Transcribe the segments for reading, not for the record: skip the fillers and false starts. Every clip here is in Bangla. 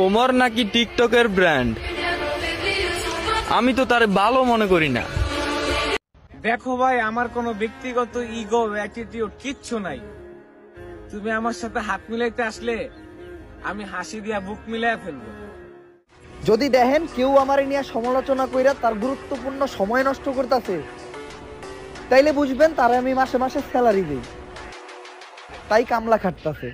ওমর নাকি টিকটকের ব্র্যান্ড, আমি তো তার ভালো মনে করি না। দেখো ভাই, আমার কোনো ব্যক্তিগত ইগো অ্যাটিটিউড কিচ্ছু নাই। তুমি আমার সাথে হাত মিলাইতে আসলে আমি হাসি দিয়া বুক মিলাই ফেলবো। যদি দেখেন কেউ আমার নিয়ে সমালোচনা কইরা তার গুরুত্বপূর্ণ সময় নষ্ট করতেছে, তাইলে বুঝবেন তারে আমি মাসে মাসে স্যালারি দিই, তাই কামলা খাটতেছে।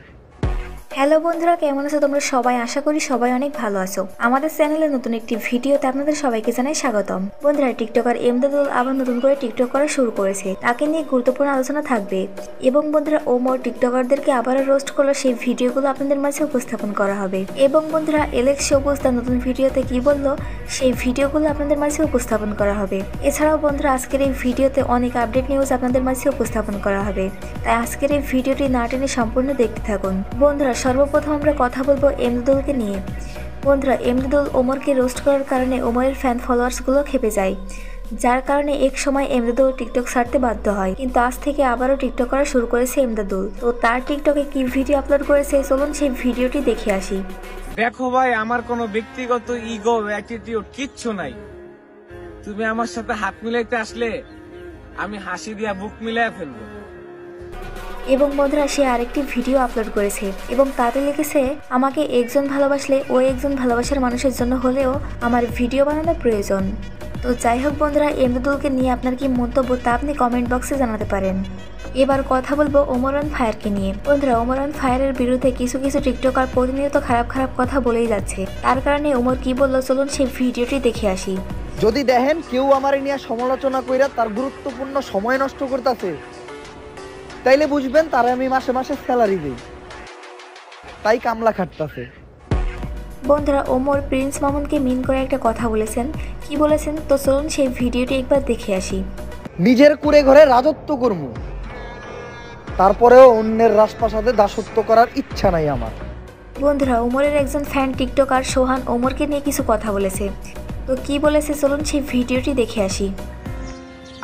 হ্যালো বন্ধুরা, কেমন আছো তোমরা সবাই? আশা করি সবাই অনেক ভালো আছো। আমাদের চ্যানেলে নতুন একটি ভিডিওতে আপনাদের সবাইকে জানাই স্বাগতম। বন্ধুরা, টিকটকার এমদাদুল আবার নতুন করে টিকটক করা শুরু করেছে, তাকে নিয়ে গুরুত্বপূর্ণ আলোচনা থাকবে। এবং বন্ধুরা, ওমর টিকটকারদেরকে আবারও রোস্ট করলো, সেই ভিডিওগুলো আপনাদের মাঝে উপস্থাপন করা হবে। এবং বন্ধুরা, এলেক্স সবুজ তার নতুন ভিডিওতে কি বললো সেই ভিডিওগুলো আপনাদের মাঝে উপস্থাপন করা হবে। এছাড়াও বন্ধুরা, আজকের এই ভিডিওতে অনেক আপডেট নিউজ আপনাদের মাঝে উপস্থাপন করা হবে, তাই আজকের এই ভিডিওটি না টেনে সম্পূর্ণ দেখতে থাকুন। বন্ধুরা, সর্বপ্রথম আমরা কথা বলবো এমদাদুলকে নিয়ে। বন্ধুরা, এমদাদুল ওমরকে রোস্ট করার কারণে ওমরের ফ্যান ফলোয়ার্সগুলো খেপে যায়, যার কারণে এক সময় এমদাদুল টিকটক ছাড়তে বাধ্য হয়। কিন্তু আজ থেকে আবারও টিকটক করা শুরু করেছে এমদাদুল। তো তার টিকটকে কি ভিডিও আপলোড করেছে, চলুন সেই ভিডিওটি দেখে আসি। দেখো ভাই, আমার কোনো ব্যক্তিগত ইগো অ্যাটিটিউড কিচ্ছু নাই। তুমি আমার সাথে হাত মিলাইতে আসলে আমি হাসি দিয়া বুক মিলাই ফেলবো। এবং বন্ধুরা, সে আরেকটি ভিডিও আপলোড করেছে এবং তাতে লিখেছে, আমাকে একজন ভালোবাসলে ও একজন ভালোবাসার মানুষের জন্য হলেও আমার ভিডিও বানানোর প্রয়োজন। তো যাই হোক বন্ধুরা, এমদাদুলকে নিয়ে আপনার কি মন্তব্য তা আপনি কমেন্ট বক্সে জানাতে পারেন। এবার কথা বলবো ওমর অন ফায়ারকে নিয়ে। বন্ধুরা, ওমর অন ফায়ারের বিরুদ্ধে কিছু কিছু টিকটকার প্রতিনিয়ত খারাপ খারাপ কথা বলেই যাচ্ছে, তার কারণে ওমর কি বললো চলুন সেই ভিডিওটি দেখে আসি। যদি দেখেন কেউ আমার নিয়ে সমালোচনা কইরা তার গুরুত্বপূর্ণ সময় নষ্ট করতেছে, তাইলে বুঝবেন তারে আমি মাসে মাসে স্যালারি দিই, তাই কামলা খাটতেছে। বন্ধুরা, ওমর প্রিন্স মামুনকে মিন করে একটা কথা বলেছেন। কি বলেছেন তো চলুন সেই ভিডিওটি একবার দেখে আসি। নিজের কুড়ে ঘরে রাজত্ব করবো, তারপরেও অন্যের রাজপ্রাসাদে দাসত্ব করার ইচ্ছা নাই আমার। বন্ধুরা, ওমরের একজন ফ্যান টিকটকার সোহান ওমরকে নিয়ে কিছু কথা বলেছে। তো কি বলেছে চলুন সেই ভিডিওটি দেখে আসি।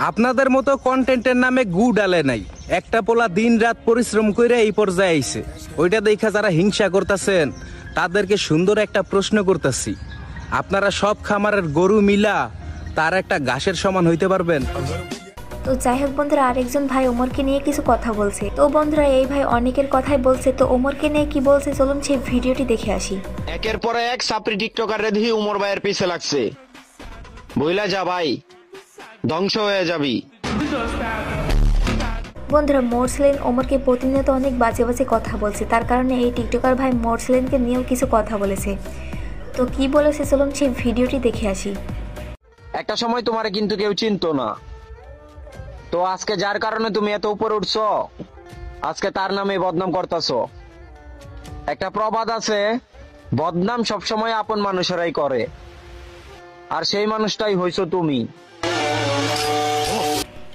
আপনাদের মতো কন্টেন্টের নামে গু ডালে নাই, একটা পোলা দিন রাত পরিশ্রম করে এই পর্যায়ে আইছে। ওইটা দেখা যারা হিংসা করতেছেন তাদেরকে সুন্দর একটা প্রশ্ন করতেছি, আপনারা সব খামারের গরু মিলা তার একটা ঘাসের সমান হইতে পারবেন? তো যাই হোক বন্ধুরা, আরেকজন ভাই ওমরকে নিয়ে কিছু কথা বলছে। তো বন্ধুরা, এই ভাই অনেকের কথাই বলছে, তো ওমরকে নিয়ে কি বলছে চলুন সেই ভিডিওটি দেখে আসি। একের পর এক সাপরি টিকটকার রেধি উমর ভাইয়ের পিছে লাগছে, বইলা যা ভাই, ধ্বংস হয়ে যাবি। বন্ধুরা, মোরসেলিন ওমরকে প্রতিনিয়ত অনেক বাজে বাজে কথা বলছে, তার কারণে এই টিকটকার ভাই মোরসেলিনকে নিয়েও কিছু কথা বলেছে। তো কি বলেছে চলুন সেই ভিডিওটি দেখে আসি। একটা সময় তোমারে কিন্তু কেউ চিনতো না, তো আজকে যার কারণে তুমি এত উপরে উঠছো, আজকে তার নামে বদনাম করতেছো। একটা প্রবাদ আছে, বদনাম সবসময় আপন মানুষেরাই করে, আর সেই মানুষটাই হইছো তুমি।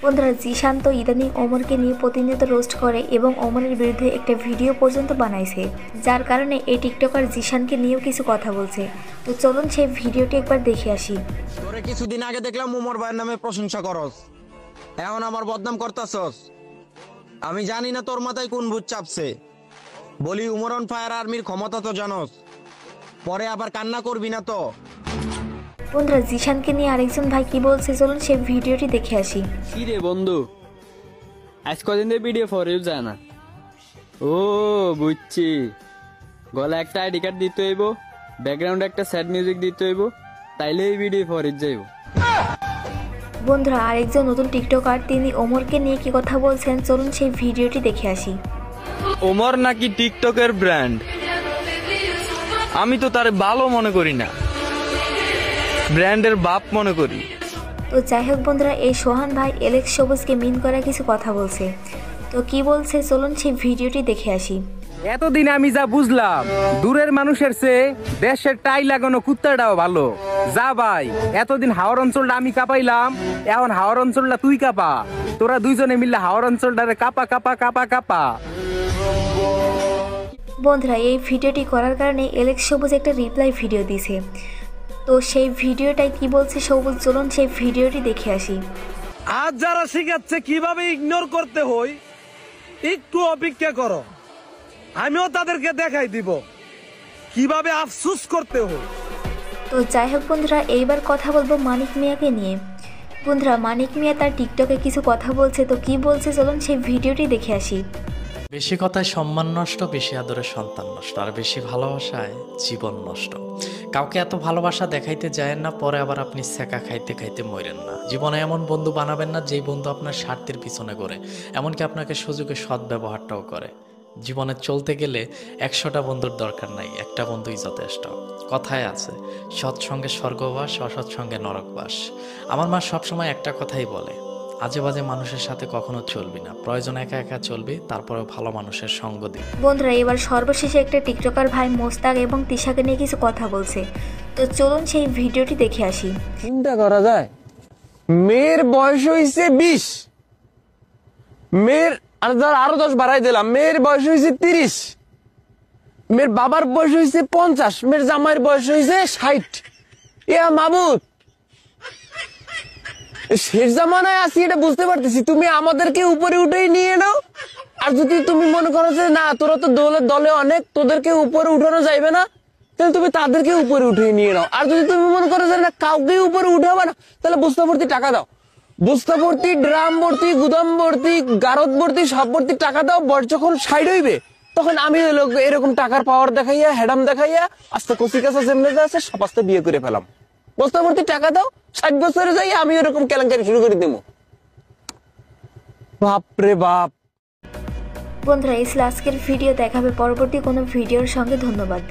বন্ধুরা, জিশান তো ইদানিং ওমরকে নিয়ে প্রতিনিয়ত রোস্ট করে এবং ওমরের বিরুদ্ধে একটা ভিডিও পর্যন্ত বানাইছে, যার কারণে এই টিকটকার জিশানকে নিয়েও কিছু কথা বলছে। তো চলুন সেই ভিডিওটি একবার দেখে আসি। তোরে কিছুদিন আগে দেখলাম উমর ভাইয়ের নামে প্রশংসা করস, এখন আমার বদনাম করতাছস। আমি জানি না তোর মাথায় কোন ভূত চাপছে। বলি, উমর অন ফায়ার আর্মির ক্ষমতা তো জানোস, পরে আবার কান্না করবি না তো? বন্ধুরা, জিশানকে নিয়ে আরেকজন ভাই কি বলছে চলুন সেই ভিডিওটি দেখে আসি। কি রে বন্ধু, আজ কদিন ধরে ভিডিও ফর ইউ যায় না? ও বুঝছি, গলা একটা আইডি কার্ড দিতে হইব, ব্যাকগ্রাউন্ডে একটা স্যাড মিউজিক দিতে হইব, তাইলে এই ভিডিও ফর ইউ যাইব। বন্ধুরা, আরেকজন নতুন টিকটকার তিনি ওমরকে নিয়ে কি কথা বলছেন চলুন সেই ভিডিওটি দেখে আসি। ওমর নাকি টিকটকের ব্র্যান্ড, আমি তো তার ভালো মনে করি না, ব্র্যান্ডের বাপ মনে করি। তো যাই হোক বন্ধুরা, এই সোহান ভাই এলেক্স সবুজকে মিন করা কিছু কথা বলছে। তো কি বলছে চলুন সেই ভিডিওটি দেখে আসি। এতদিন আমি যা বুঝলাম, দূরের মানুষের চেয়ে দেশের টাই লাগানো কুত্তাটাও ভালো। যা ভাই, এতদিন হাওর অঞ্চলটা আমি কাঁপাইলাম, এখন হাওর অঞ্চলটা তুই কাঁপা। তোরা দুইজনে মিললে হাওর অঞ্চলটারে কাঁপা কাঁপা কাঁপা কাঁপা। বন্ধুরা, এই ভিডিওটি করার কারণে এলেক্স সবুজ একটা রিপ্লাই ভিডিও দিয়েছে। তো সেই ভিডিওটাই কি বলছে সবুজ চলুন সেই ভিডিওটি দেখে আসি। আজ যারা শিখাচ্ছে কিভাবে ইগনোর করতে হয়, একটু অপেক্ষা করো, আমিও তাদেরকে দেখাই দিব। কিভাবে আফসোস করতে হয়। তো যাই হোক বন্ধুরা, এইবার কথা বলবো মানিক মিয়াকে নিয়ে। বন্ধুরা, মানিক মিয়া তার টিকটকে কিছু কথা বলছে, তো কি বলছে চলুন সেই ভিডিওটি দেখে আসি। বেশি কথায় সম্মান নষ্ট, বেশি আদরে সন্তান নষ্ট, আর বেশি ভালোবাসায় জীবন নষ্ট। কাউকে এত ভালোবাসা দেখাইতে যায় না, পরে আবার আপনি সেকা খাইতে খাইতে মরেন না। জীবনে এমন বন্ধু বানাবেন না যেই বন্ধু আপনার স্বার্থের পিছনে করে, এমনকি আপনাকে সুযোগে সৎ ব্যবহারটাও করে। জীবনে চলতে গেলে 100টা বন্ধুর দরকার নাই, একটা বন্ধুই যথেষ্ট। কথায় আছে, সৎসঙ্গে স্বর্গবাস, অসৎসঙ্গে নরকবাস। আমার মা সবসময় একটা কথাই বলে, আজে বাজে মানুষের সাথে কখনো চলবি না, প্রয়োজন একা একা চলবি, তারপরেও ভালো মানুষের সঙ্গ দিবি। বন্ধুরা, এবার সর্বশেষে একটা টিকটকার ভাই মোস্তাক এবং তিশাকে নিয়ে কিছু কথা বলছে, তো চলুন সেই ভিডিওটি দেখে আসি। চিন্তা করা যায়, মেয়ের বয়স হয়েছে 20, মেয়ের আরো 10 বাড়াই দিলাম, মেয়ের বয়স হয়েছে 30, মেয়ের বাবার বয়স হয়েছে 50, মেয়ের জামাইয়ের বয়স হয়েছে 60। মাবুদ, শেষ জামানায় আছি এটা বুঝতে পারতেছি, তুমি আমাদেরকে উপরে উঠেই নিয়ে নাও। আর যদি তুমি মনে করো যে না তোরা তো দলে অনেক, তোদেরকে উপরে উঠানো যাইবে না, তাহলে তুমি তাদেরকে উপরে উঠিয়ে নিয়ে নাও। আর যদি তুমি মনে করো যে না কাউকে উপরে উঠাবে না, তাহলে বস্তা ভর্তি টাকা দাও, বস্তা ভর্তি, ড্রাম ভর্তি, গুদাম ভর্তি, গারদ ভর্তি, সব ভর্তি টাকা দাও। বয়স যখন সাইড হইবে তখন আমি এরকম টাকার পাওয়ার দেখাইয়া, হেডাম দেখাইয়া, আস্তে কচি কাঁচা যেমনে আছে সব আস্তে বিয়ে করে ফেলাম। বস্তা ভর্তি টাকা দাও, 60 বছরে যাই আমি এরকম কেলেঙ্কারি শুরু করে দেবো। বাপরে বাপ। বন্ধুরা, এই ছিল আজকের ভিডিও, দেখাবে পরবর্তী কোনো ভিডিওর সঙ্গে। ধন্যবাদ।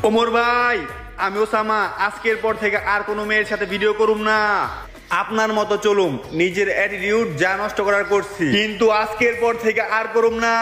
ওমর ভাই, আমি ওসামা, আজকের পর থেকে আর কোনো মেয়ের সাথে ভিডিও করুম না। আপনার মতো চলুম, নিজের অ্যাটিটিউড যা নষ্ট করার করছি, কিন্তু আজকের পর থেকে আর করুম না।